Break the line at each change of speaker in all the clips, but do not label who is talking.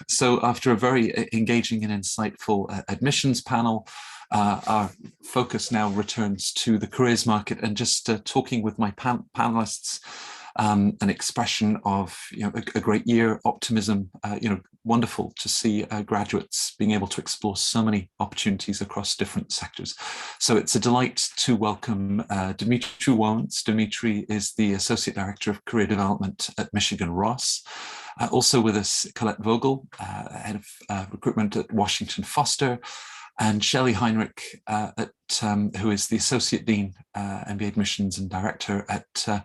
So after a very engaging and insightful admissions panel, our focus now returns to the careers market, and just talking with my panelists, an expression of a great year, optimism, wonderful to see graduates being able to explore so many opportunities across different sectors. So it's a delight to welcome Dimitri Wonitz. Dimitri is the Associate Director of Career Development at Michigan Ross. Also with us, Colette Vogel, Head of Recruitment at Washington Foster, and Shelley Heinrich, who is the Associate Dean, MBA Admissions and Director at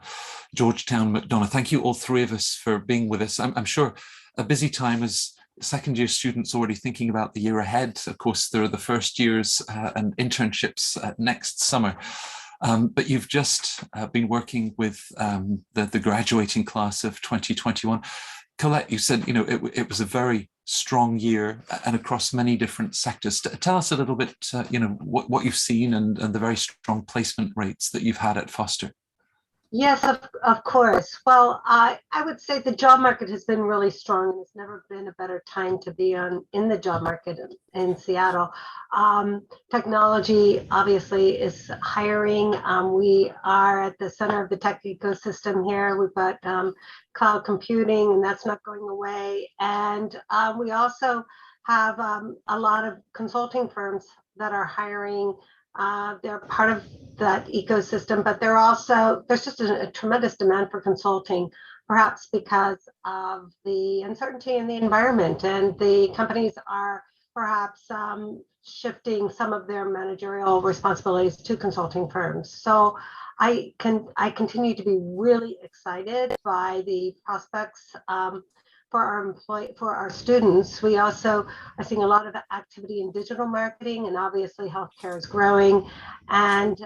Georgetown McDonough. Thank you, all three of us, for being with us. I'm sure a busy time as second-year students already thinking about the year ahead. Of course, there are the first years and internships next summer. But you've just been working with the graduating class of 2021. Colette, you said it was a very strong year and across many different sectors. Tell us a little bit, what you've seen and the very strong placement rates that you've had at Foster.
Yes, of course. Well, I would say the job market has been really strong, and it's never been a better time to be in the job market in Seattle. Technology obviously is hiring. We are at the center of the tech ecosystem here. We've got cloud computing, and that's not going away. And we also have a lot of consulting firms that are hiring. They're part of that ecosystem, but there's just a tremendous demand for consulting, perhaps because of the uncertainty in the environment, and the companies are perhaps shifting some of their managerial responsibilities to consulting firms. So I continue to be really excited by the prospects for our students. We also are seeing a lot of activity in digital marketing, and obviously healthcare is growing. And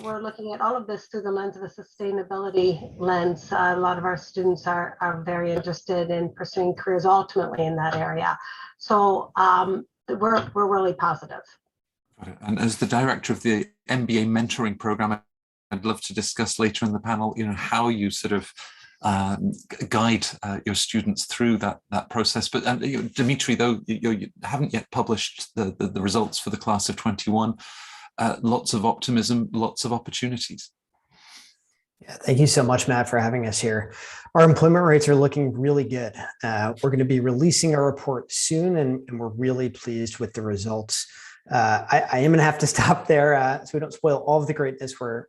we're looking at all of this through the lens of a sustainability lens. A lot of our students are very interested in pursuing careers ultimately in that area. So we're really positive.
Got it. And as the director of the MBA mentoring program, I'd love to discuss later in the panel, how you sort of guide your students through that process. But Dimitri, though you haven't yet published the results for the class of 21, lots of optimism, lots of opportunities.
Yeah, thank you so much, Matt, for having us here. Our employment rates are looking really good. We're going to be releasing our report soon, and we're really pleased with the results. I am going to have to stop there so we don't spoil all of the greatness we're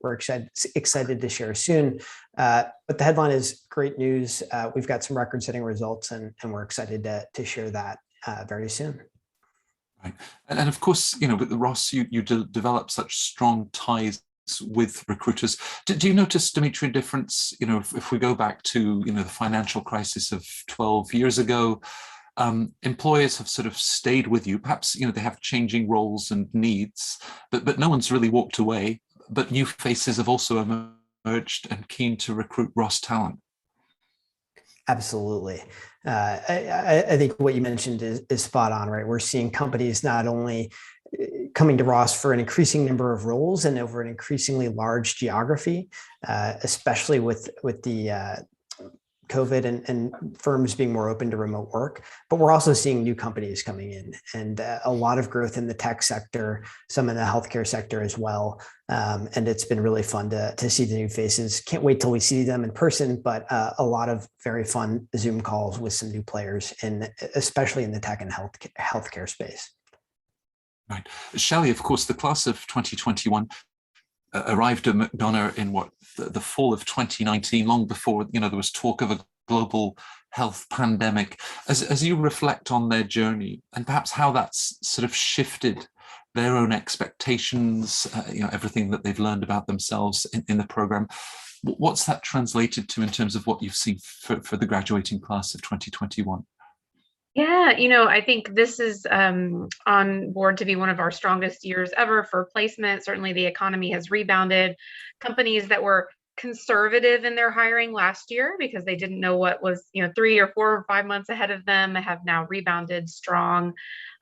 excited to share soon. But the headline is great news. We've got some record-setting results, and we're excited to share that very soon.
Right. And of course, with Ross, you develop such strong ties with recruiters. Do you notice, Dimitri, a difference, if we go back to, the financial crisis of 12 years ago? Employers have sort of stayed with you. Perhaps, they have changing roles and needs, but no one's really walked away. But new faces have also emerged and keen to recruit Ross talent.
Absolutely. I think what you mentioned is spot on, right? We're seeing companies not only coming to Ross for an increasing number of roles and over an increasingly large geography, especially with the COVID and firms being more open to remote work, but we're also seeing new companies coming in, and a lot of growth in the tech sector, some in the healthcare sector as well. And it's been really fun to see the new faces. Can't wait till we see them in person, but a lot of very fun Zoom calls with some new players, especially in the tech and healthcare space.
Right. Shelley, of course, the class of 2021 arrived at McDonough in the fall of 2019, long before there was talk of a global health pandemic. As you reflect on their journey and perhaps how that's sort of shifted their own expectations, everything that they've learned about themselves in the program, what's that translated to in terms of what you've seen for the graduating class of 2021?
Yeah, I think this is on board to be one of our strongest years ever for placement. Certainly the economy has rebounded. Companies that were conservative in their hiring last year because they didn't know what was 3 or 4 or 5 months ahead of them have now rebounded strong.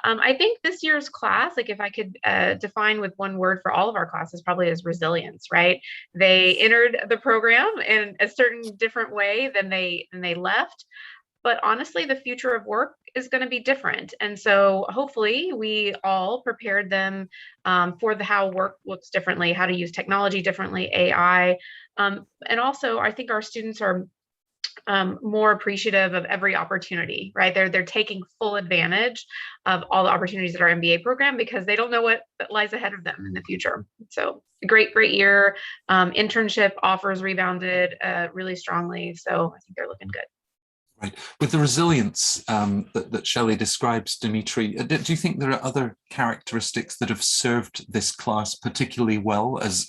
I think this year's class, like if I could define with one word for all of our classes, probably is resilience, right? They entered the program in a certain different way than they left. but honestly, the future of work is going to be different. And so hopefully we all prepared them for how work looks differently, how to use technology differently, AI. And also, I think our students are more appreciative of every opportunity, right? They're taking full advantage of all the opportunities at our MBA program because they don't know what lies ahead of them in the future. So great year. Internship offers rebounded really strongly. So I think they're looking good.
Right. With the resilience that Shelley describes, Dimitri, do you think there are other characteristics that have served this class particularly well as,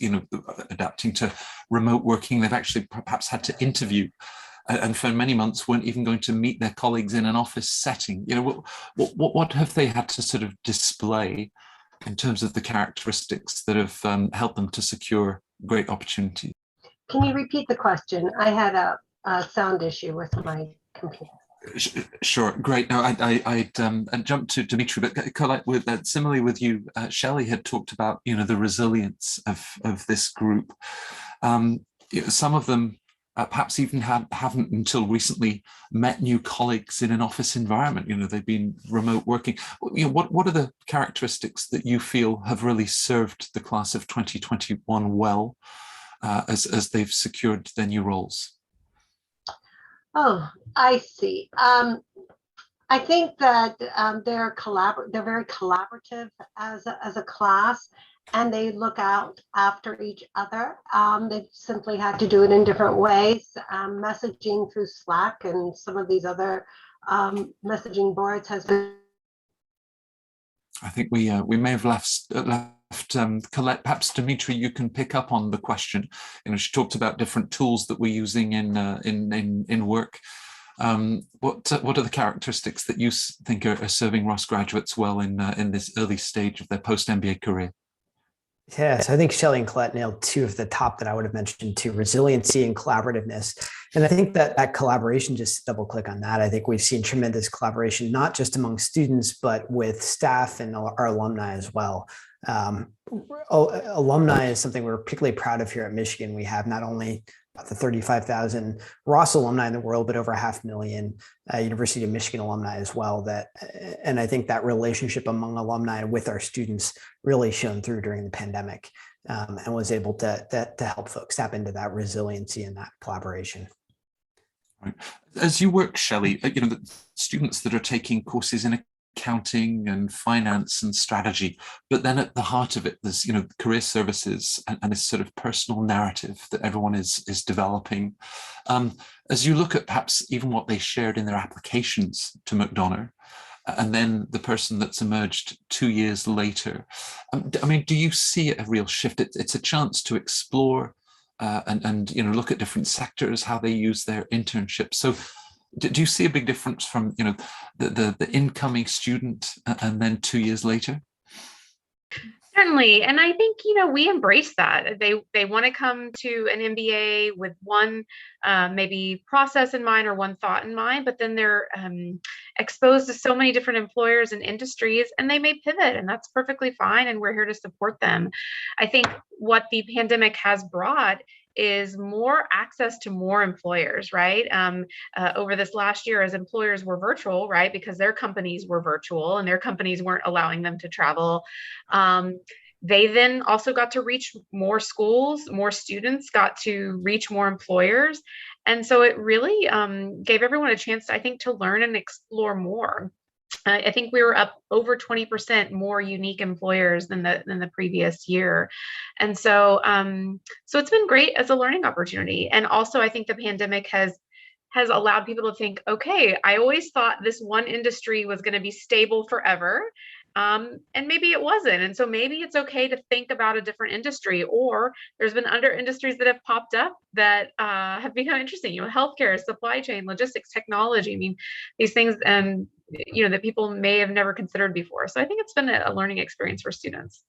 adapting to remote working? They've actually perhaps had to interview and for many months weren't even going to meet their colleagues in an office setting. What have they had to sort of display in terms of the characteristics that have helped them to secure great opportunities?
Can you repeat the question? I had a sound issue with my computer.
Sure, great. Now I'd jump to Dimitri, but Collette, similarly with you, Shelley had talked about the resilience of this group. Some of them perhaps even haven't until recently met new colleagues in an office environment. They've been remote working. What are the characteristics that you feel have really served the class of 2021 well as they've secured their new roles?
Oh, I see. I think that they're very collaborative as a class, and they look out after each other. They've simply had to do it in different ways. Messaging through Slack and some of these other messaging boards has been.
I think we may have left Collette. Perhaps Dimitri, you can pick up on the question. She talked about different tools that we're using in work. What are the characteristics that you think are serving Ross graduates well in this early stage of their post-MBA career?
Yes, I think Shelley and Collette nailed two of the top that I would have mentioned too: resiliency and collaborativeness. And I think that collaboration, just double click on that, I think we've seen tremendous collaboration, not just among students, but with staff and our alumni as well. Alumni is something we're particularly proud of here at Michigan. We have not only about the 35,000 Ross alumni in the world, but over 500,000 University of Michigan alumni as well. And I think that relationship among alumni with our students really shone through during the pandemic, and was able to help folks tap into that resiliency and that collaboration.
Right. As you work, Shelley, the students that are taking courses in accounting and finance and strategy, but then at the heart of it, there's career services and this sort of personal narrative that everyone is developing. As you look at perhaps even what they shared in their applications to McDonough, and then the person that's emerged 2 years later, do you see a real shift? It's a chance to explore and look at different sectors, how they use their internships. So do you see a big difference from the incoming student and then 2 years later?
Certainly. And I think, we embrace that. They want to come to an MBA with one maybe process in mind or one thought in mind, but then they're exposed to so many different employers and industries, and they may pivot, and that's perfectly fine. And we're here to support them. I think what the pandemic has brought is more access to more employers, right? Over this last year, as employers were virtual, right? Because their companies were virtual and their companies weren't allowing them to travel. They then also got to reach more schools, more students got to reach more employers. And so it really gave everyone a chance, I think, to learn and explore more. I think we were up over 20% more unique employers than the previous year. And so it's been great as a learning opportunity. And also I think the pandemic has allowed people to think, okay, I always thought this one industry was going to be stable forever. And maybe it wasn't. And so maybe it's okay to think about a different industry, or there's been other industries that have popped up that have become interesting, healthcare, supply chain, logistics, technology. These things, that people may have never considered before. So I think it's been a learning experience for students.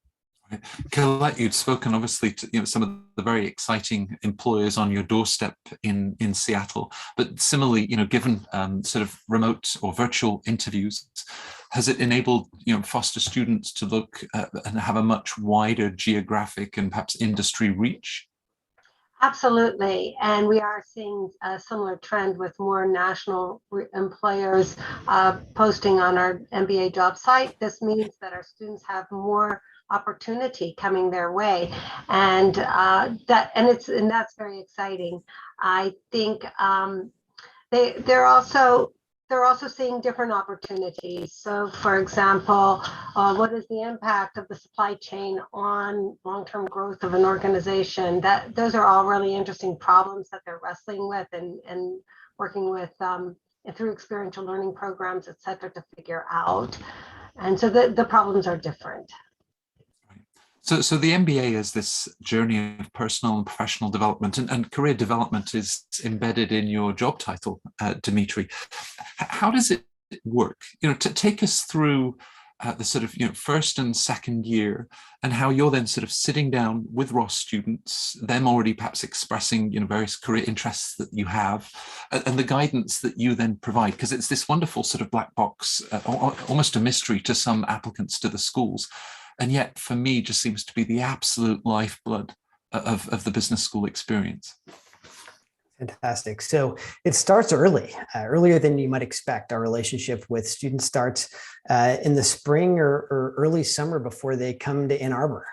Collette, you'd spoken obviously to some of the very exciting employers on your doorstep in Seattle, but similarly, given sort of remote or virtual interviews, has it enabled foster students to look and have a much wider geographic and perhaps industry reach?
Absolutely. And we are seeing a similar trend with more national employers posting on our MBA job site. This means that our students have more opportunity coming their way, and that's very exciting. I think they're also seeing different opportunities. So, for example, what is the impact of the supply chain on long-term growth of an organization? Those are all really interesting problems that they're wrestling with and working with through experiential learning programs, et cetera, to figure out. And so the problems are different.
So the MBA is this journey of personal and professional development, and career development is embedded in your job title, Dimitri. How does it work? To take us through the sort of first and second year, and how you're then sort of sitting down with Ross students, them already perhaps expressing various career interests that you have, and the guidance that you then provide, because it's this wonderful sort of black box, almost a mystery to some applicants to the schools. And yet, for me, just seems to be the absolute lifeblood of the business school experience.
Fantastic. So it starts early, earlier than you might expect. Our relationship with students starts in the spring or early summer before they come to Ann Arbor.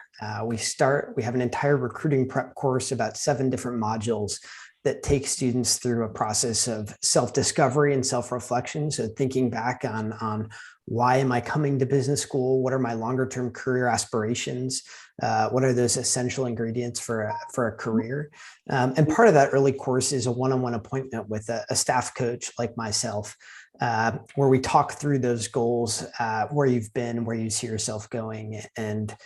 We have an entire recruiting prep course, about 7 different modules that take students through a process of self-discovery and self-reflection. So thinking back on why am I coming to business school? What are my longer-term career aspirations? What are those essential ingredients for a career? And part of that early course is a one-on-one appointment with a staff coach like myself, where we talk through those goals, where you've been, where you see yourself going, and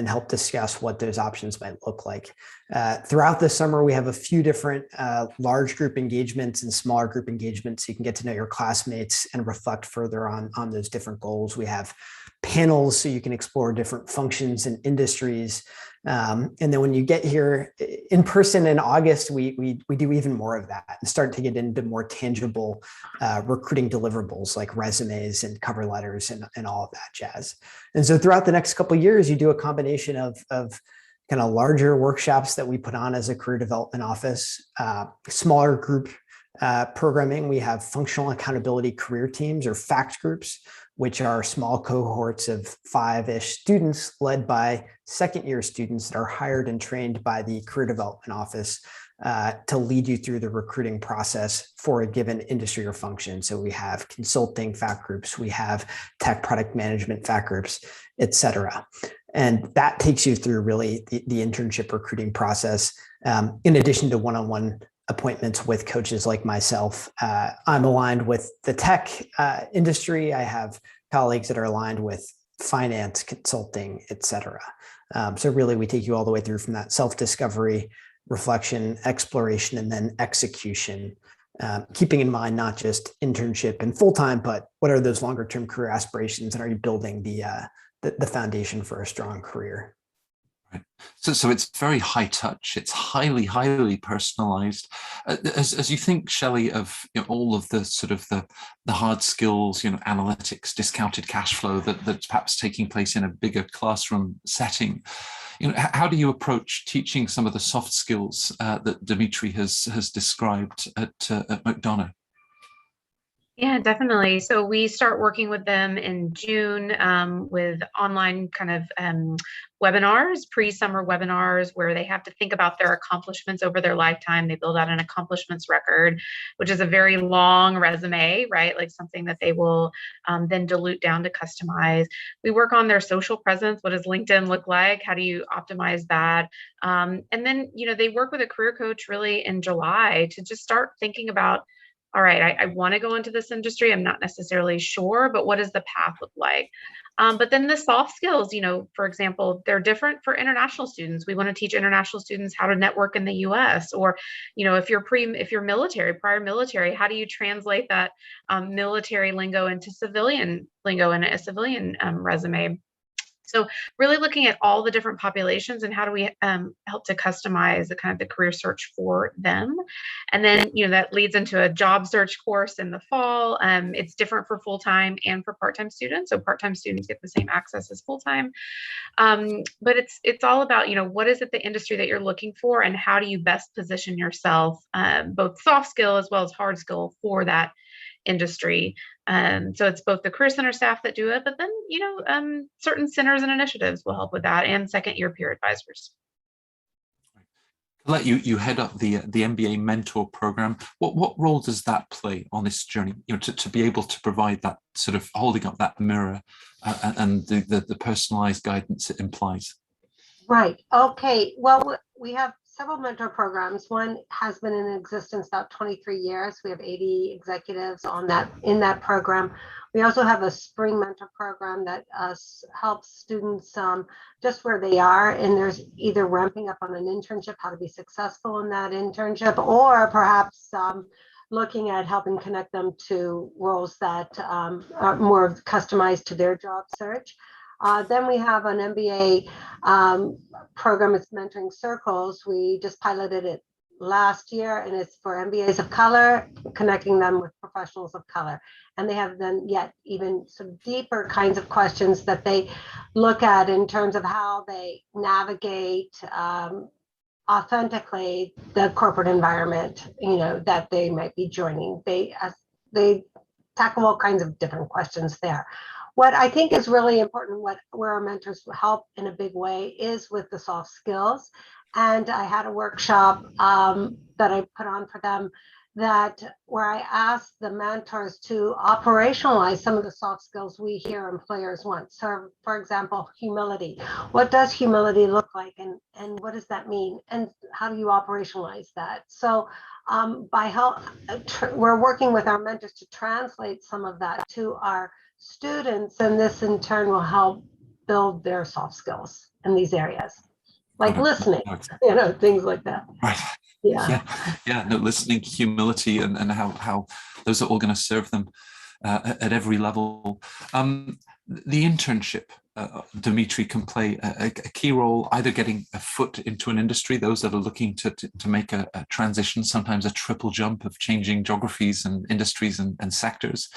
help discuss what those options might look like. Throughout the summer, we have a few different large group engagements and smaller group engagements, so you can get to know your classmates and reflect further on those different goals. We have panels so you can explore different functions and industries. And then when you get here in person in August, we do even more of that and start to get into more tangible recruiting deliverables like resumes and cover letters and all of that jazz. And so throughout the next couple of years, you do a combination of kind of larger workshops that we put on as a career development office, smaller group programming. We have functional accountability career teams, or FACT groups, which are small cohorts of 5-ish students led by second-year students that are hired and trained by the career development office to lead you through the recruiting process for a given industry or function. So we have consulting FACT groups, we have tech product management FACT groups, et cetera. And that takes you through really the internship recruiting process, in addition to one-on-one appointments with coaches like myself. I'm aligned with the tech industry. I have colleagues that are aligned with finance, consulting, et cetera. So really, we take you all the way through from that self-discovery, reflection, exploration, and then execution, keeping in mind not just internship and full-time, but what are those longer-term career aspirations, and are you building the foundation for a strong career?
Right. So it's very high touch. It's highly, highly personalized. As you think, Shelley, of all of the sort of the hard skills, analytics, discounted cash flow that's perhaps taking place in a bigger classroom setting, how do you approach teaching some of the soft skills that Dimitri has described at McDonough?
Yeah, definitely. So we start working with them in June with online kind of webinars, pre-summer webinars, where they have to think about their accomplishments over their lifetime. They build out an accomplishments record, which is a very long resume, right? Like something that they will then dilute down to customize. We work on their social presence. What does LinkedIn look like? How do you optimize that? And then, they work with a career coach really in July to just start thinking about, all right, I want to go into this industry. I'm not necessarily sure, but what does the path look like? But then the soft skills, for example, they're different for international students. We want to teach international students how to network in the US, or, if you're military, prior military, how do you translate that military lingo into civilian lingo in a civilian resume? So really looking at all the different populations and how do we help to customize the kind of the career search for them. And then, that leads into a job search course in the fall. It's different for full-time and for part-time students. So part-time students get the same access as full-time. But it's all about, what is it the industry that you're looking for and how do you best position yourself, both soft skill as well as hard skill for that industry. So it's both the Career Center staff that do it, but then, certain centers and initiatives will help with that, and second-year peer advisors.
Let you head up the MBA mentor program. What role does that play on this journey? To be able to provide that sort of holding up that mirror and the personalized guidance it implies.
Right. Okay. Well, we have several mentor programs. One has been in existence about 23 years. We have 80 executives in that program. We also have a spring mentor program that helps students just where they are, and there's either ramping up on an internship, how to be successful in that internship, or perhaps looking at helping connect them to roles that are more customized to their job search. Then we have an MBA program, it's Mentoring Circles. We just piloted it last year, and it's for MBAs of color, connecting them with professionals of color. And they have then yet even some deeper kinds of questions that they look at in terms of how they navigate authentically the corporate environment, that they might be joining. They tackle all kinds of different questions there. What I think is really important, where our mentors help in a big way, is with the soft skills. And I had a workshop that I put on for them where I asked the mentors to operationalize some of the soft skills we hear employers want. So, for example, humility. What does humility look like, and what does that mean? And how do you operationalize that? So we're working with our mentors to translate some of that to our students, and this in turn will help build their soft skills in these areas, like listening, things like that.
Right.
Yeah.
No, listening, humility, and how those are all going to serve them at every level. The internship, Dimitri, can play a key role, either getting a foot into an industry, those that are looking to make a transition, sometimes a triple jump of changing geographies and industries and sectors.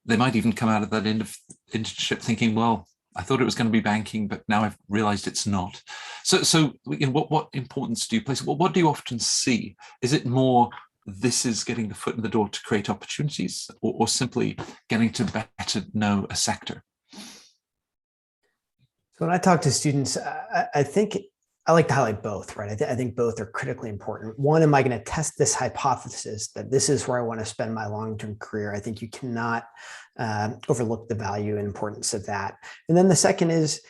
They might even come out of that internship thinking, well, I thought it was going to be banking, but now I've realized it's not. So what importance do you place? What do you often see? Is it more this is getting the foot in the door to create opportunities, or simply getting to better know a sector?
So when I talk to students, I think I like to highlight both, right? I think both are critically important. One, am I going to test this hypothesis that this is where I want to spend my long-term career? I think you cannot overlook the value and importance of that. And then the second is,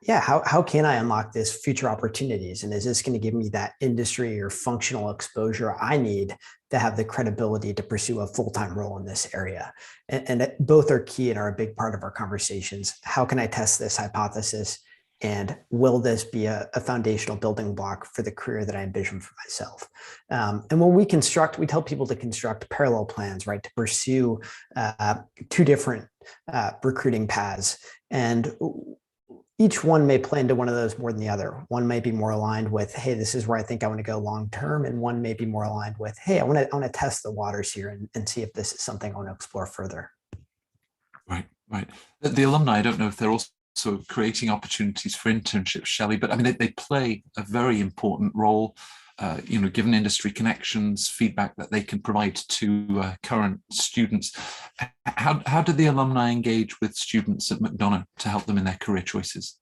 how can I unlock this future opportunities? And is this going to give me that industry or functional exposure I need to have the credibility to pursue a full-time role in this area? And both are key and are a big part of our conversations. How can I test this hypothesis? And will this be a foundational building block for the career that I envision for myself? And when we tell people to construct parallel plans, right, to pursue two different recruiting paths. And each one may play into one of those more than the other. One may be more aligned with, hey, this is where I think I want to go long term. And one may be more aligned with, hey, I want to test the waters here and see if this is something I want to explore further. Right.
The alumni, I don't know if they're also creating opportunities for internships, Shelley, but I mean, they play a very important role, given industry connections, feedback that they can provide to current students. How do the alumni engage with students at McDonough to help them in their career choices?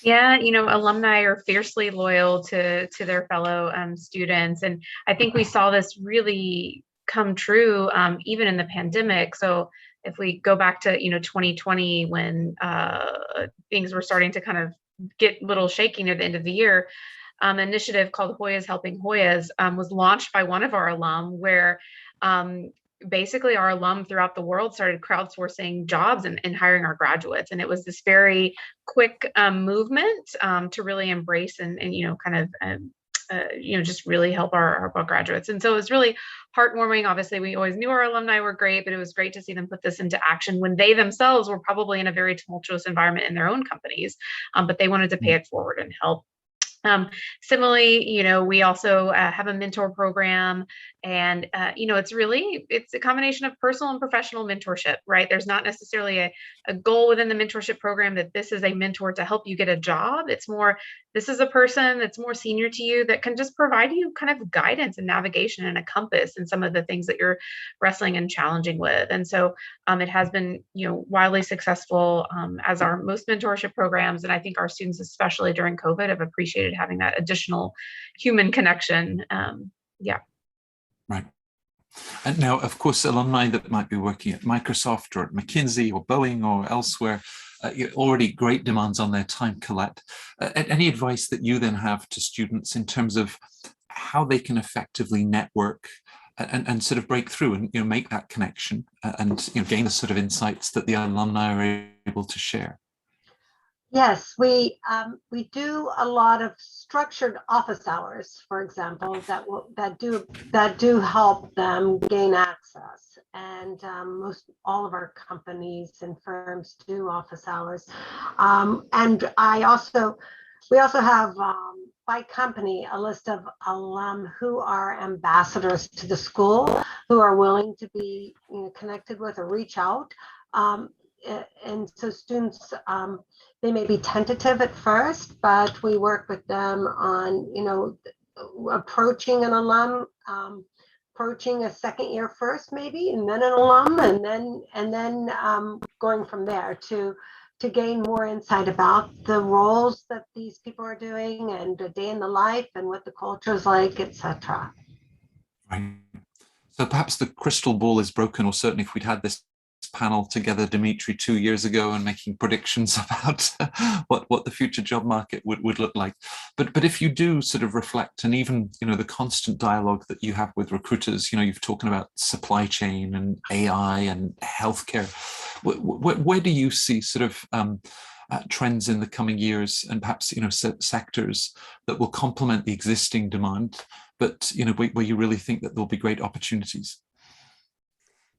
Yeah, alumni are fiercely loyal to their fellow students. And I think we saw this really come true even in the pandemic. So if we go back to 2020, when things were starting to kind of get a little shaky near the end of the year, an initiative called Hoyas Helping Hoyas was launched by one of our alum, where basically our alum throughout the world started crowdsourcing jobs and hiring our graduates. And it was this very quick movement to really embrace and kind of just really help our graduates. And so it was really heartwarming. Obviously, we always knew our alumni were great, but it was great to see them put this into action when they themselves were probably in a very tumultuous environment in their own companies, but they wanted to pay it forward and help. Similarly, we also have a mentor program, and it's a combination of personal and professional mentorship, right? There's not necessarily a goal within the mentorship program that this is a mentor to help you get a job. It's more, this is a person that's more senior to you that can just provide you kind of guidance and navigation and a compass in some of the things that you're wrestling and challenging with. And so it has been, wildly successful as our most mentorship programs. And I think our students, especially during COVID, have appreciated having that additional human connection.
Right. And now, of course, alumni that might be working at Microsoft or at McKinsey or Boeing or elsewhere, already great demands on their time collect. Any advice that you then have to students in terms of how they can effectively network and sort of break through and make that connection and gain the sort of insights that the alumni are able to share?
Yes, we do a lot of structured office hours, for example, that do help them gain access. And most all of our companies and firms do office hours. And we also have by company a list of alum who are ambassadors to the school, who are willing to be connected with or reach out. And so students, they may be tentative at first, but we work with them on, approaching an alum, approaching a second year first, maybe, and then an alum, and then going from there to gain more insight about the roles that these people are doing and a day in the life and what the culture is like, etc.
Right. So perhaps the crystal ball is broken, or certainly if we'd had this panel together, Dimitri, 2 years ago and making predictions about what the future job market would look like. But if you do sort of reflect, and even the constant dialogue that you have with recruiters, you've talking about supply chain and AI and healthcare, where do you see sort of trends in the coming years, and perhaps sectors that will complement the existing demand, but where you really think that there'll be great opportunities?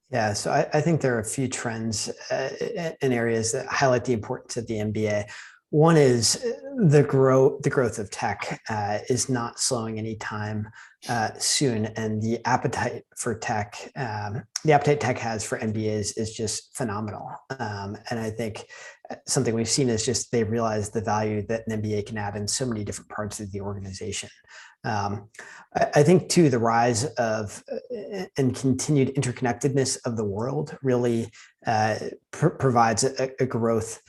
Yeah, so I think there are a few trends in areas that highlight the importance of the MBA. One is the growth of tech is not slowing anytime soon, and the appetite for tech, the appetite tech has for MBAs is just phenomenal. And I think something we've seen is just they realize the value that an MBA can add in so many different parts of the organization. I think too, the rise of and continued interconnectedness of the world really provides a growth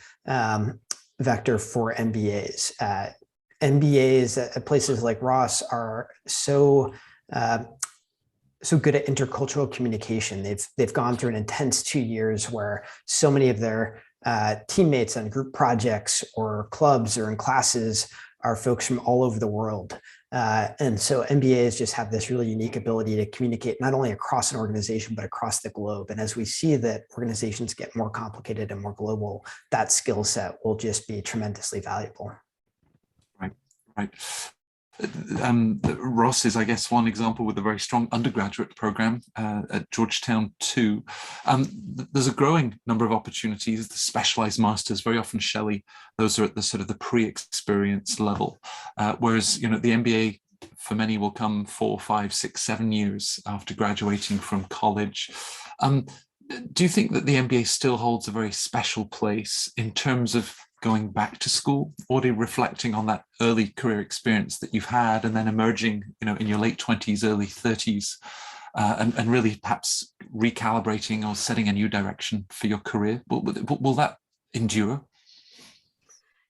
vector for MBAs. MBAs at places like Ross are so good at intercultural communication. They've gone through an intense 2 years where so many of their teammates on group projects or clubs or in classes are folks from all over the world. And so MBAs just have this really unique ability to communicate not only across an organization, but across the globe. And as we see that organizations get more complicated and more global, that skill set will just be tremendously valuable.
Right. Ross is, I guess, one example with a very strong undergraduate program at Georgetown too. There's a growing number of opportunities. The specialized masters, very often Shelley, those are at the sort of the pre-experience level, whereas the MBA for many will come 4, 5, 6, 7 years after graduating from college. Do you think that the MBA still holds a very special place in terms of going back to school, or reflecting on that early career experience that you've had and then emerging, in your late 20s, early 30s, and really perhaps recalibrating or setting a new direction for your career? Will that endure?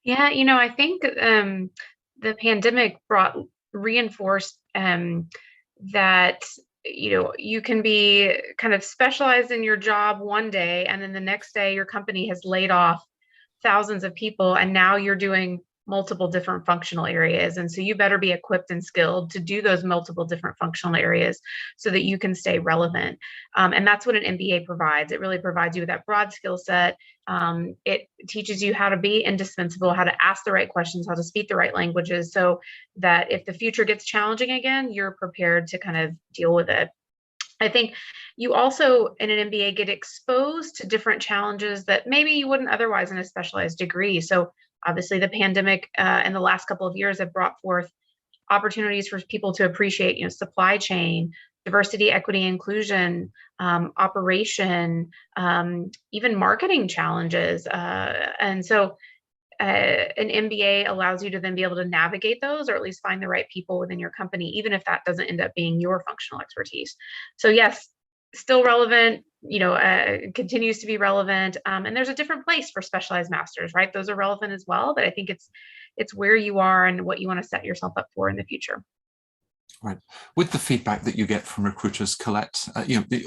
Yeah, I think the pandemic reinforced that you can be kind of specialized in your job one day, and then the next day your company has laid off thousands of people, and now you're doing multiple different functional areas. And so you better be equipped and skilled to do those multiple different functional areas so that you can stay relevant. And that's what an MBA provides. It really provides you with that broad skill set. It teaches you how to be indispensable, how to ask the right questions, how to speak the right languages, so that if the future gets challenging again, you're prepared to kind of deal with it. I think you also in an MBA get exposed to different challenges that maybe you wouldn't otherwise in a specialized degree. So obviously the pandemic in the last couple of years have brought forth opportunities for people to appreciate, supply chain, diversity, equity, inclusion, operation, even marketing challenges. And so an MBA allows you to then be able to navigate those, or at least find the right people within your company, even if that doesn't end up being your functional expertise. So yes, still relevant, continues to be relevant. And there's a different place for specialized masters, right? Those are relevant as well, but I think it's where you are and what you want to set yourself up for in the future.
Right. With the feedback that you get from recruiters, Colette,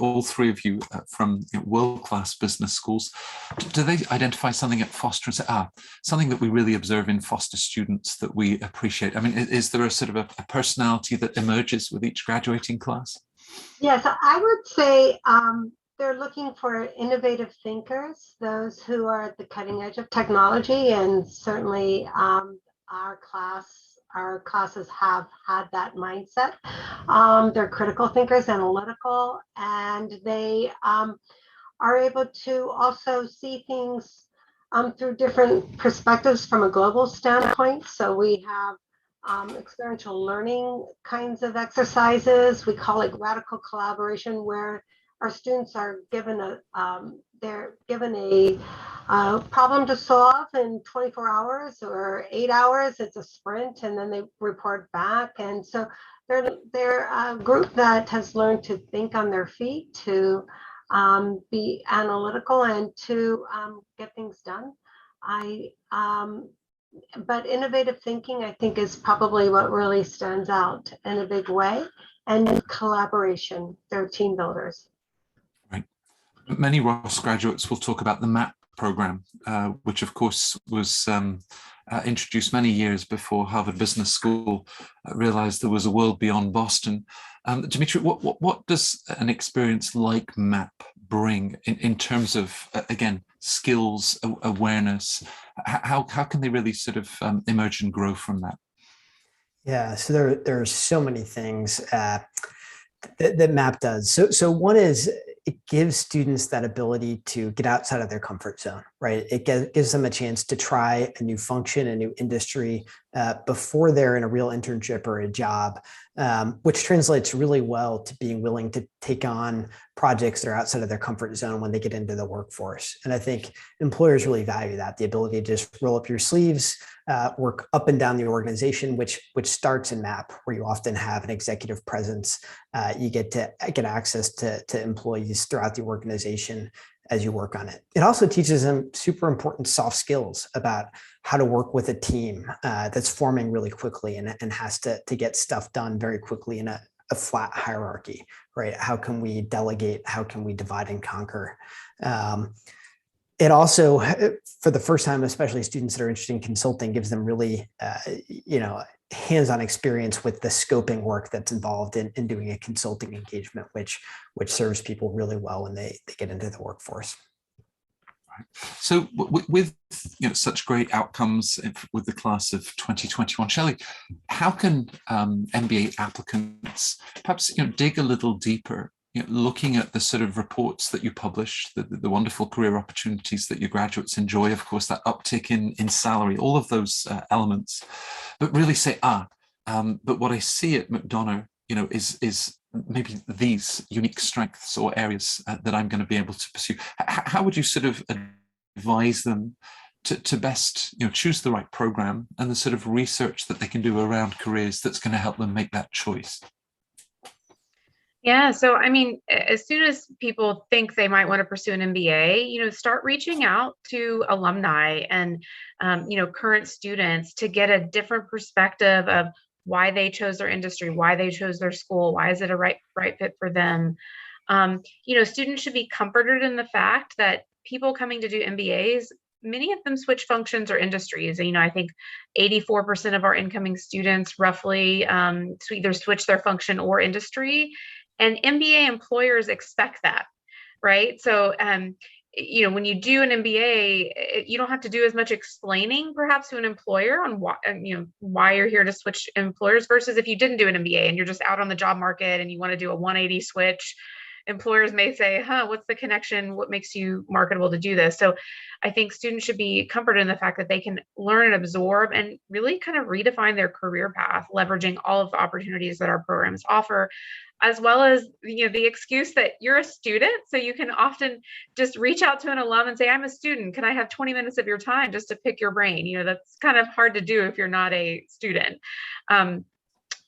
all three of you from world-class business schools, do they identify something at Foster and say, something that we really observe in Foster students that we appreciate? I mean, is there a sort of a personality that emerges with each graduating class?
Yes, I would say they're looking for innovative thinkers, those who are at the cutting edge of technology, and certainly our classes have had that mindset. They're critical thinkers, analytical, and they are able to also see things through different perspectives from a global standpoint. So we have experiential learning kinds of exercises. We call it radical collaboration, where our students are given a problem to solve in 24 hours or 8 hours. It's a sprint, and then they report back. And so they're a group that has learned to think on their feet, to be analytical, and to get things done. But innovative thinking, I think, is probably what really stands out in a big way. And collaboration, they're team builders.
Right. Many Ross graduates will talk about the MAP program, which of course was introduced many years before Harvard Business School realized there was a world beyond Boston. Dimitri, what does an experience like MAP bring in terms of, again, skills, awareness? How can they really sort of emerge and grow from that?
Yeah, so there are so many things that MAP does. So one is it gives students that ability to get outside of their comfort zone, right? It gives them a chance to try a new function, a new industry before they're in a real internship or a job, which translates really well to being willing to take on projects that are outside of their comfort zone when they get into the workforce. And I think employers really value that, the ability to just roll up your sleeves, work up and down the organization, which starts in MAP, where you often have an executive presence. You get access to employees throughout the organization as you work on it. It also teaches them super important soft skills about how to work with a team that's forming really quickly and has to get stuff done very quickly in a flat hierarchy, right? How can we delegate? How can we divide and conquer? It also, for the first time, especially students that are interested in consulting, gives them really, hands-on experience with the scoping work that's involved in doing a consulting engagement, which serves people really well when they get into the workforce.
Right. So with such great outcomes with the class of 2021, Shelley, how can MBA applicants perhaps dig a little deeper? Looking at the sort of reports that you publish, the wonderful career opportunities that your graduates enjoy, of course, that uptick in salary, all of those elements, but really say, but what I see at McDonough, is maybe these unique strengths or areas that I'm going to be able to pursue. How would you sort of advise them to best, choose the right program and the sort of research that they can do around careers that's going to help them make that choice?
Yeah. So, I mean, as soon as people think they might want to pursue an MBA, start reaching out to alumni and, current students to get a different perspective of why they chose their industry, why they chose their school, why is it a right fit for them. Students should be comforted in the fact that people coming to do MBAs many of them switch functions or industries. You know, I think 84% of our incoming students roughly either switch their function or industry, and MBA employers expect that, right? So, you know, when you do an MBA, you don't have to do as much explaining perhaps to an employer on why, you know, why you're here to switch employers, versus if you didn't do an MBA and you're just out on the job market and you want to do a 180 switch, employers may say, what's the connection? What makes you marketable to do this? So I think students should be comforted in the fact that they can learn and absorb and really kind of redefine their career path, leveraging all of the opportunities that our programs offer, as well as, you know, the excuse that you're a student. So you can often just reach out to an alum and say, I'm a student. Can I have 20 minutes of your time just to pick your brain? You know, that's kind of hard to do if you're not a student.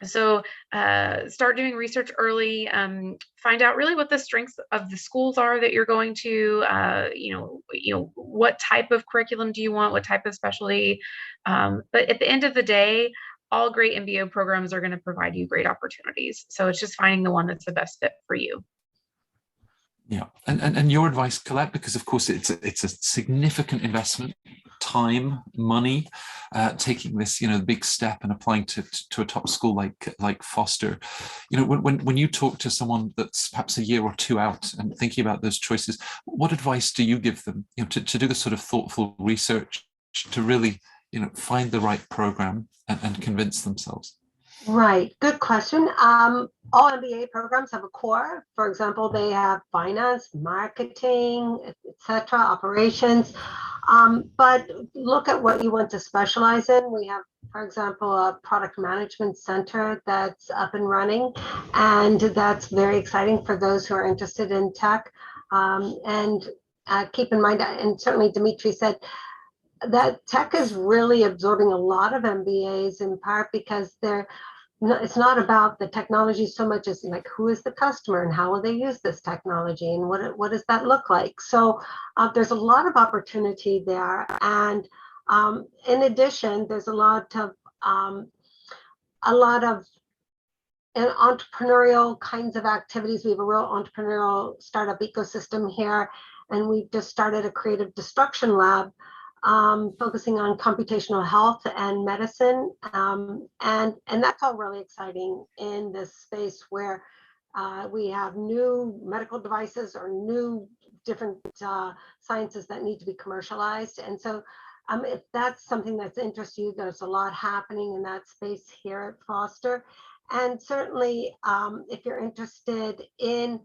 So start doing research early, find out really what the strengths of the schools are that you're going to, you know, what type of curriculum do you want, what type of specialty. But at the end of the day, all great MBA programs are going to provide you great opportunities. So it's just finding the one that's the best fit for you.
Yeah, and your advice, Collette, because of course it's a significant investment, time, money, taking this, you know, big step and applying to a top school like Foster. You know, when you talk to someone that's perhaps a year or two out and thinking about those choices, what advice do you give them, you know, to do the sort of thoughtful research to really, you know, find the right program and convince themselves?
Right. Good question. All MBA programs have a core. For example, they have finance, marketing, etc., operations. But look at what you want to specialize in. We have, for example, a product management center that's up and running, and that's very exciting for those who are interested in tech. And keep in mind, and certainly Dimitri said, that tech is really absorbing a lot of MBAs, in part because it's not about the technology so much as like, who is the customer and how will they use this technology and what does that look like? So there's a lot of opportunity there. And in addition, there's a lot of entrepreneurial kinds of activities. We have a real entrepreneurial startup ecosystem here, and we've just started a creative destruction lab focusing on computational health and medicine. And that's all really exciting in this space where we have new medical devices or new different sciences that need to be commercialized. And so if that's something that's interests you, there's a lot happening in that space here at Foster. And certainly if you're interested in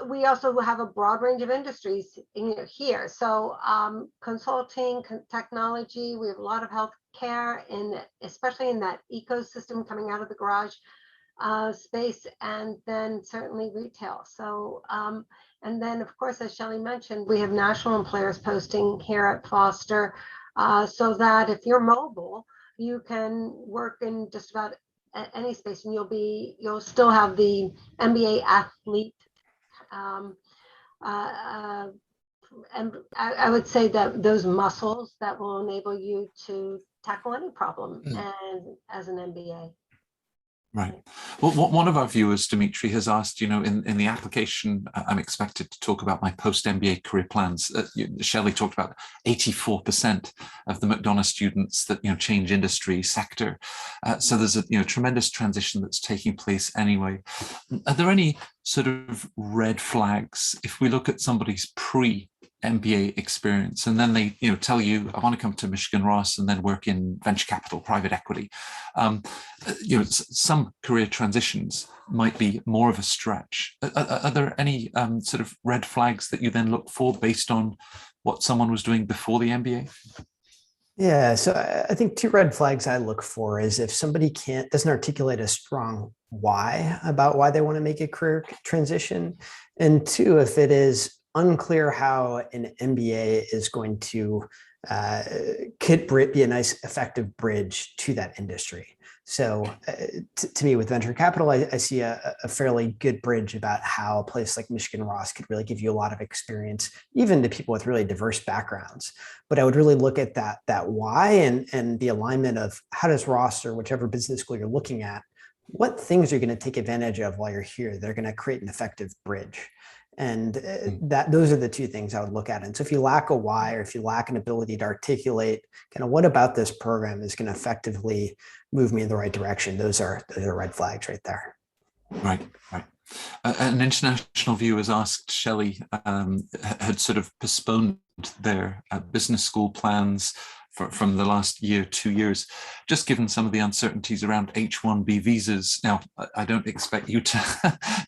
we also have a broad range of industries here. So consulting, technology, we have a lot of healthcare, especially in that ecosystem coming out of the garage space, and then certainly retail. So, and then of course, as Shelley mentioned, we have national employers posting here at Foster, so that if you're mobile, you can work in just about any space, and you'll still have the MBA athlete. And I would say that those muscles that will enable you to tackle any problem and as an MBA.
Right. Well, one of our viewers, Dimitri, has asked, you know, in the application, I'm expected to talk about my post-MBA career plans. Shelley talked about 84% of the McDonough students that, you know, change industry sector. So there's a, you know, tremendous transition that's taking place anyway. Are there any sort of red flags if we look at somebody's pre-MBA experience and then they, you know, tell you, I want to come to Michigan Ross and then work in venture capital, private equity? You know, some career transitions might be more of a stretch. Are there any sort of red flags that you then look for based on what someone was doing before the MBA?
Yeah, so I think two red flags I look for is if somebody doesn't articulate a strong why about why they want to make a career transition, and two, if it is unclear how an MBA is going to could be a nice effective bridge to that industry. So to me, with venture capital, I see a fairly good bridge about how a place like Michigan Ross could really give you a lot of experience, even to people with really diverse backgrounds. But I would really look at that why and the alignment of how does Ross or whichever business school you're looking at, what things are you going to take advantage of while you're here? They're going to create an effective bridge. And those are the two things I would look at. And so if you lack a why, or if you lack an ability to articulate kind of what about this program is going to effectively move me in the right direction, those are red flags right there.
Right. An international viewer has asked Shelley, had sort of postponed their business school plans from the last year, 2 years, just given some of the uncertainties around H-1B visas. Now, I don't expect you to,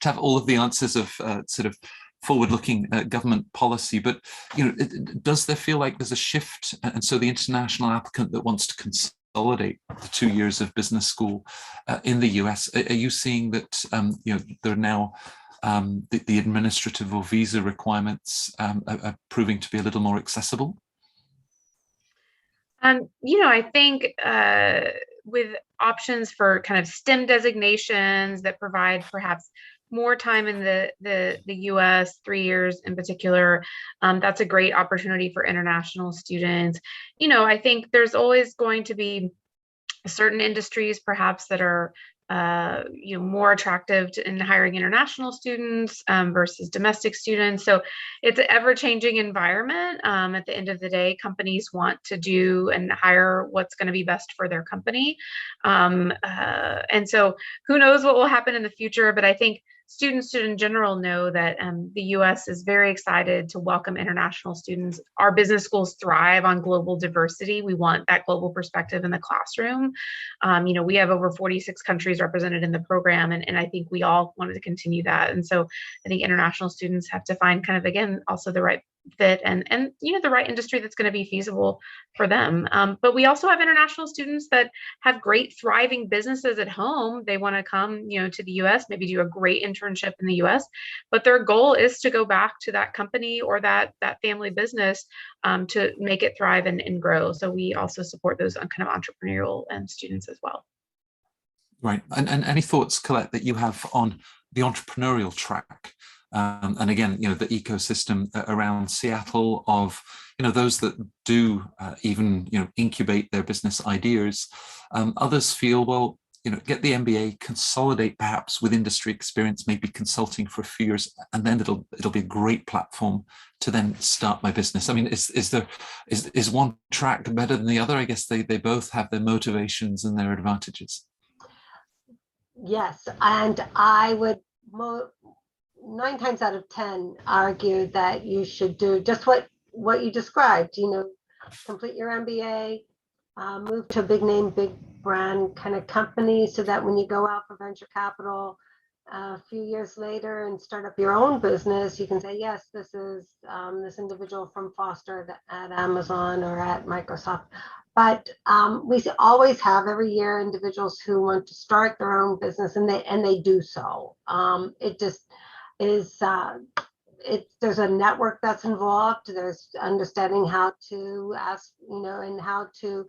to have all of the answers of sort of forward-looking government policy, but does there feel like there's a shift? And so the international applicant that wants to consolidate the 2 years of business school in the US, are you seeing that there are now the administrative or visa requirements are proving to be a little more accessible?
I think with options for kind of STEM designations that provide perhaps more time in the US, 3 years in particular, that's a great opportunity for international students. I think there's always going to be certain industries perhaps that are more attractive in hiring international students versus domestic students. So it's an ever-changing environment. At the end of the day, companies want to do and hire what's going to be best for their company. And so who knows what will happen in the future, but I think students should in general know that the US is very excited to welcome international students. Our business schools thrive on global diversity. We want that global perspective in the classroom. We have over 46 countries represented in the program, and I think we all wanted to continue that. And so I think international students have to find kind of, again, also the right fit and the right industry that's going to be feasible for them. But we also have international students that have great thriving businesses at home. They want to come, to the US, maybe do a great internship in the US, but their goal is to go back to that company or that family business to make it thrive and grow. So we also support those kind of entrepreneurial students as well.
Right. And any thoughts, Colette, that you have on the entrepreneurial track? And again, the ecosystem around Seattle of, those that do even, incubate their business ideas. Others feel, well, get the MBA, consolidate perhaps with industry experience, maybe consulting for a few years, and then it'll be a great platform to then start my business. I mean, is one track better than the other? I guess they both have their motivations and their advantages.
Yes, and I would 9 times out of 10 argue that you should do just what you described, complete your MBA, move to a big name, big brand kind of company, so that when you go out for venture capital a few years later and start up your own business, you can say, yes, this is this individual from Foster at Amazon or at Microsoft. But we always have every year individuals who want to start their own business, and they do so. It just is there's a network that's involved. There's understanding how to ask, and how to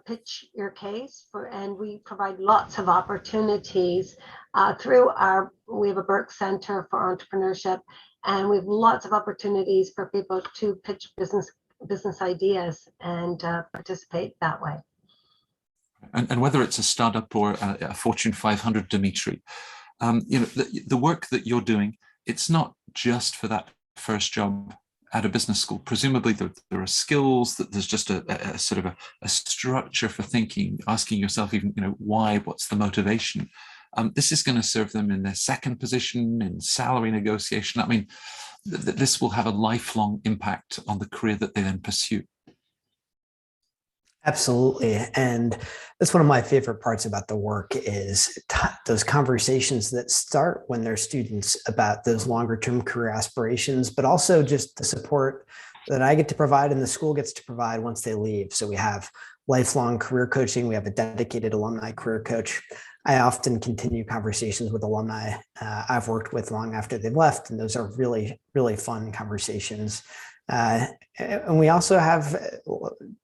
pitch your case and we provide lots of opportunities we have a Burke Center for Entrepreneurship, and we have lots of opportunities for people to pitch business ideas and participate that way.
And whether it's a startup or a Fortune 500, Dimitri, the work that you're doing, it's not just for that first job at a business school. Presumably there are skills, that there's just a sort of a structure for thinking, asking yourself even, why, what's the motivation? This is going to serve them in their second position, in salary negotiation. I mean, this will have a lifelong impact on the career that they then pursue.
Absolutely. And that's one of my favorite parts about the work is those conversations that start when they're students about those longer term career aspirations, but also just the support that I get to provide and the school gets to provide once they leave. So we have lifelong career coaching. We have a dedicated alumni career coach. I often continue conversations with alumni I've worked with long after they've left, and those are really, really fun conversations. And we also have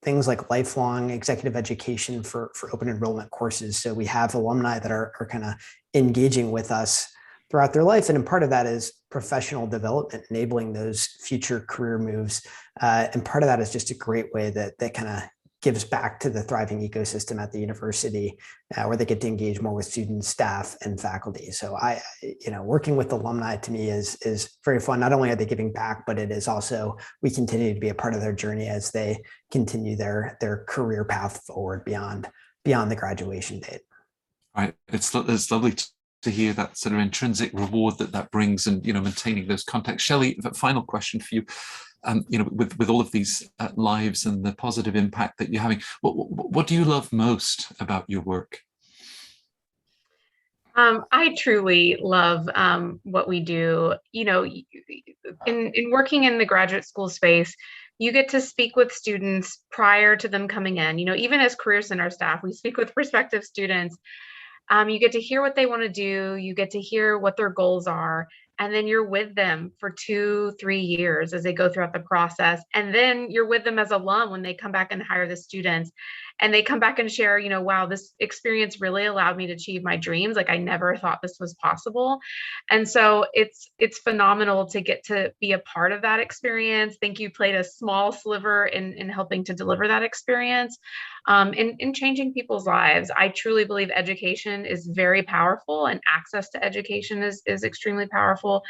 things like lifelong executive education for open enrollment courses. So we have alumni that are kind of engaging with us throughout their life. And part of that is professional development, enabling those future career moves. And part of that is just a great way that kind of gives back to the thriving ecosystem at the university, where they get to engage more with students, staff, and faculty. So working with alumni to me is very fun. Not only are they giving back, but it is also, we continue to be a part of their journey as they continue their career path forward beyond the graduation date.
Right. It's lovely to hear that sort of intrinsic reward that brings, and maintaining those contacts. Shelley, final question for you. With all of these lives and the positive impact that you're having, what do you love most about your work?
I truly love what we do. In working in the graduate school space, you get to speak with students prior to them coming in. Even as Career Center staff, we speak with prospective students. You get to hear what they want to do. You get to hear what their goals are. And then you're with them for 2-3 years as they go throughout the process. And then you're with them as alum when they come back and hire the students. And they come back and share, wow, this experience really allowed me to achieve my dreams. Like, I never thought this was possible. And so it's phenomenal to get to be a part of that experience. I think you played a small sliver in helping to deliver that experience, in changing people's lives. I truly believe education is very powerful, and access to education is extremely powerful.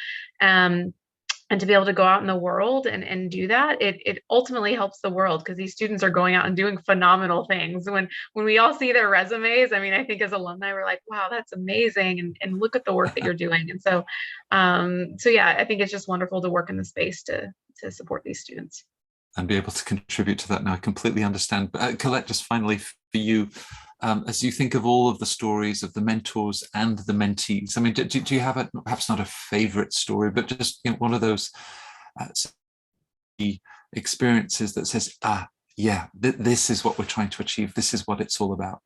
And to be able to go out in the world and do that, it ultimately helps the world, because these students are going out and doing phenomenal things. When we all see their resumes, I think as alumni, we're like, wow, that's amazing. And look at the work that you're doing. And so yeah, I think it's just wonderful to work in the space to support these students.
And be able to contribute to that. Now, I completely understand. But Collette, just finally for you, as you think of all of the stories of the mentors and the mentees, do you have perhaps not a favorite story, but just one of those experiences that says, this is what we're trying to achieve. This is what it's all about.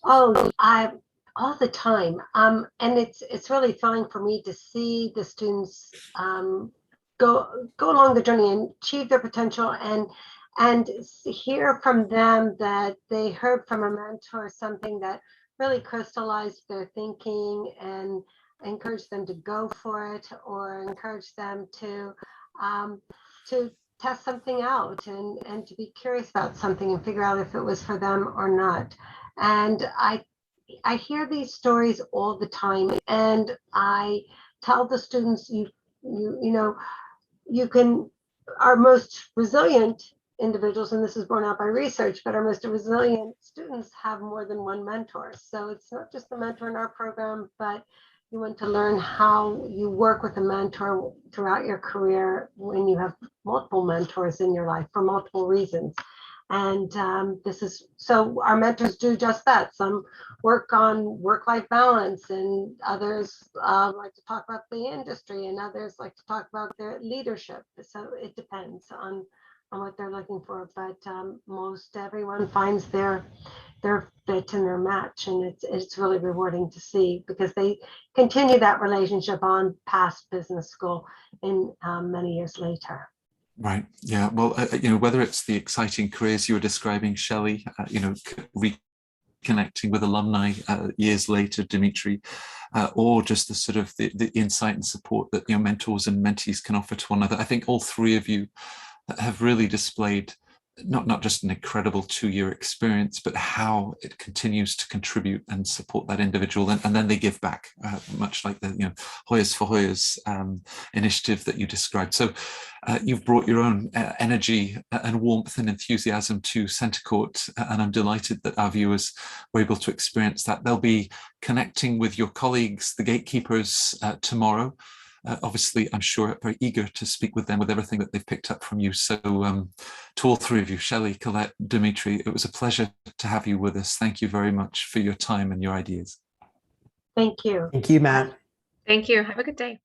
Oh, all the time. And it's really thrilling for me to see the students go along the journey and achieve their potential, and hear from them that they heard from a mentor something that really crystallized their thinking and encouraged them to go for it, or encouraged them to test something out and to be curious about something and figure out if it was for them or not. And I hear these stories all the time, and I tell the students, our most resilient individuals, and this is borne out by research, but our most resilient students have more than one mentor. So it's not just the mentor in our program, but you want to learn how you work with a mentor throughout your career when you have multiple mentors in your life for multiple reasons. And so our mentors do just that. Some work on work-life balance, and others like to talk about the industry, and others like to talk about their leadership. So it depends on what they're looking for. But most everyone finds their fit and their match, and it's really rewarding to see, because they continue that relationship on past business school in many years later.
Right. Yeah. Well, whether it's the exciting careers you were describing, Shelley, reconnecting with alumni years later, Dimitri, or just the sort of the insight and support that mentors and mentees can offer to one another. I think all three of you have really displayed not just an incredible 2-year experience, but how it continues to contribute and support that individual, and then they give back, much like the Hoyas for Hoyas initiative that you described. So you've brought your own energy and warmth and enthusiasm to Centre Court, and I'm delighted that our viewers were able to experience that. They'll be connecting with your colleagues, the gatekeepers, tomorrow. Obviously, I'm sure very eager to speak with them with everything that they've picked up from you. So to all three of you, Shelley, Collette, Dimitri, it was a pleasure to have you with us. Thank you very much for your time and your ideas.
Thank you.
Thank you, Matt.
Thank you. Have a good day.